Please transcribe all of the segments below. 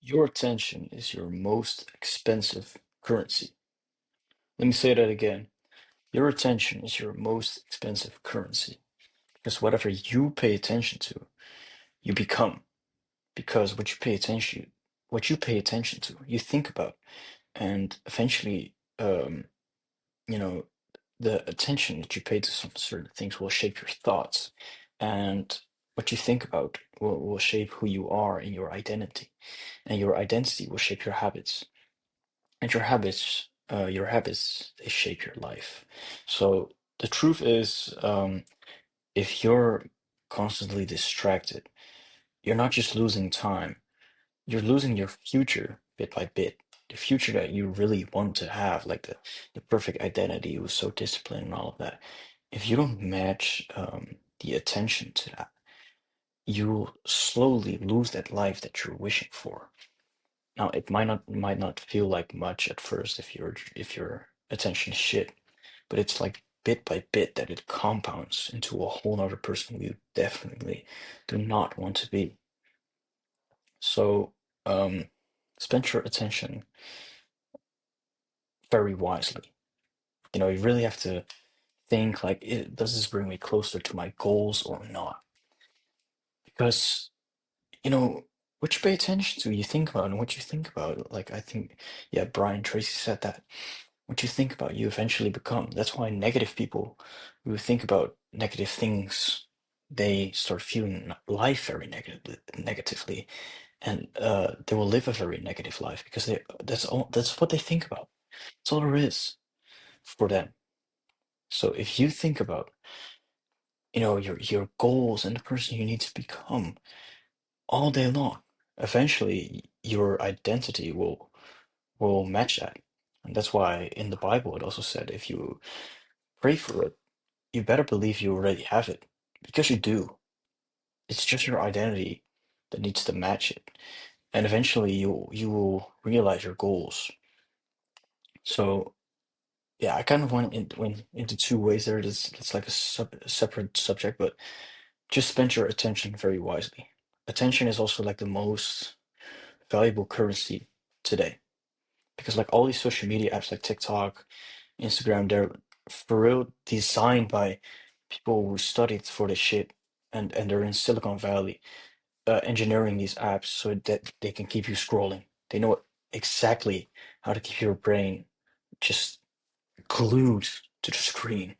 Your attention is your most expensive currency. Let me say that again. Your attention is your most expensive currency because whatever you pay attention to, you become. Because what you pay attention to, you think about, and eventually, you know, the attention that you pay to some certain things will shape your thoughts, and what you think about will shape who you are in your identity, and your identity will shape your habits. And your habits, they shape your life. So the truth is, if you're constantly distracted, you're not just losing time, you're losing your future bit by bit. The future that you really want to have, like the perfect identity, was so disciplined and all of that. If you don't match the attention to that, you'll slowly lose that life that you're wishing for. Now, it might not feel like much at first if your attention is shit, but it's like bit by bit that it compounds into a whole other person who you definitely do not want to be. So, um, spend your attention very wisely. You really have to think like, does this bring me closer to my goals or not? Because, you know, what you pay attention to, you think about, and what you think about, like I think, yeah, Brian Tracy said that. What you think about, you eventually become. That's why negative people who think about negative things, they start viewing life very negatively, and they will live a very negative life because that's what they think about. That's all there is for them. So if you think about, your goals and the person you need to become all day long, eventually your identity will match that. And that's why in the Bible it also said if you pray for it, you better believe you already have it because you do. It's just your identity that needs to match it. And eventually you will realize your goals. So yeah, I kind of went into two ways there. It's like a separate subject, but just spend your attention very wisely. Attention is also like the most valuable currency today because like all these social media apps like TikTok, Instagram, they're for real designed by people who studied for this shit, and they're in Silicon Valley, engineering these apps so that they can keep you scrolling. They know exactly how to keep your brain just glued to the screen.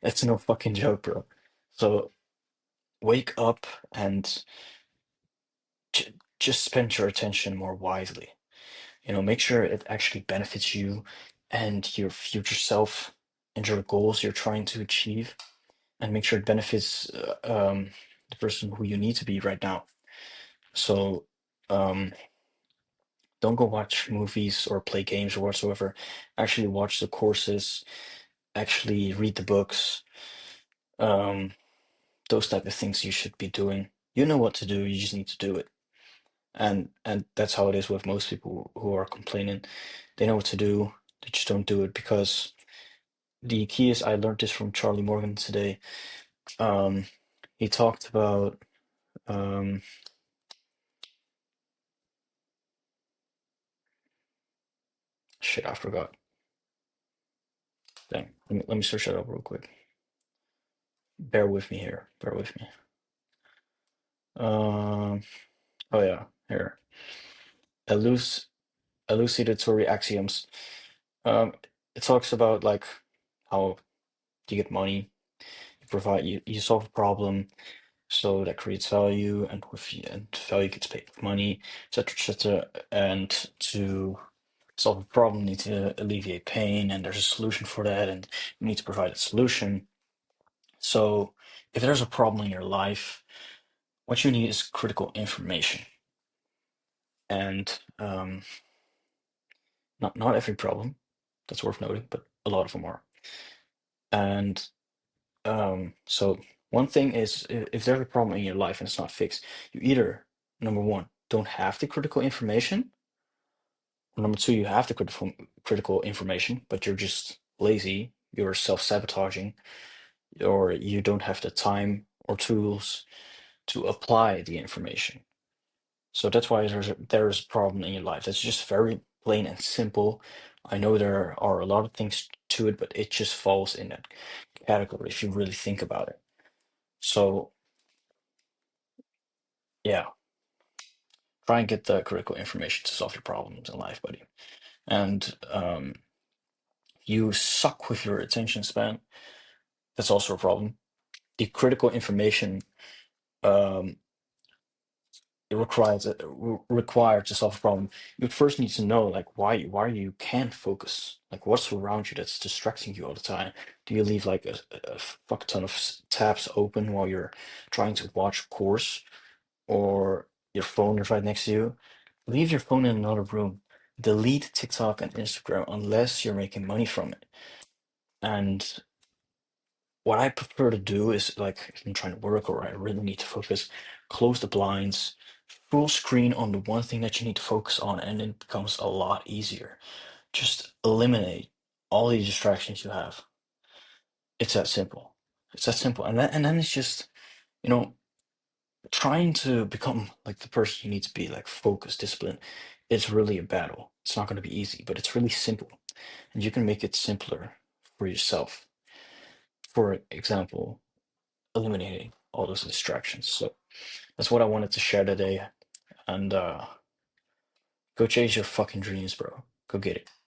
That's no fucking joke, bro. So wake up and just spend your attention more wisely. Make sure it actually benefits you and your future self and your goals you're trying to achieve, and make sure it benefits the person who you need to be right now. So um, don't go watch movies or play games or whatsoever. Actually watch the courses, actually read the books, um, those type of things you should be doing. You know what to do, you just need to do it. And that's how it is with most people who are complaining. They know what to do, they just don't do it because the key is, I learned this from Charlie Morgan today. Um, he talked about um, shit, I forgot. Dang, let me search that up real quick. Bear with me here. Bear with me. Um, oh yeah, here. Eluc Elucidatory axioms. Um, it talks about like how you get money, you solve a problem, so that creates value, and value gets paid with money, etc., etc. And to solve a problem, you need to alleviate pain, and there's a solution for that, and you need to provide a solution. So if there's a problem in your life, what you need is critical information. And not every problem, that's worth noting, but a lot of them are. And so one thing is, if there's a problem in your life and it's not fixed, you either, number one, don't have the critical information, or number two, you have the critical information, but you're just lazy, you're self-sabotaging, or you don't have the time or tools to apply the information. So that's why there's a problem in your life. That's just very plain and simple. I know there are a lot of things to it, but it just falls in that category if you really think about it. So yeah, try and get the critical information to solve your problems in life, buddy. And you suck with your attention span. That's also a problem. The critical information um, it required to solve a problem. You first need to know like why you can't focus. Like what's around you that's distracting you all the time. Do you leave like a fuck ton of tabs open while you're trying to watch a course, or your phone is right next to you? Leave your phone in another room. Delete TikTok and Instagram unless you're making money from it. And what I prefer to do is like if I'm trying to work or I really need to focus, close the blinds, full screen on the one thing that you need to focus on, and it becomes a lot easier. Just eliminate all the distractions you have. It's that simple. It's that simple. And then it's just, you know, trying to become like the person you need to be, like focused, disciplined. It's really a battle. It's not going to be easy, but it's really simple. And you can make it simpler for yourself. For example, eliminating all those distractions. So that's what I wanted to share today. And go chase your fucking dreams, bro. Go get it.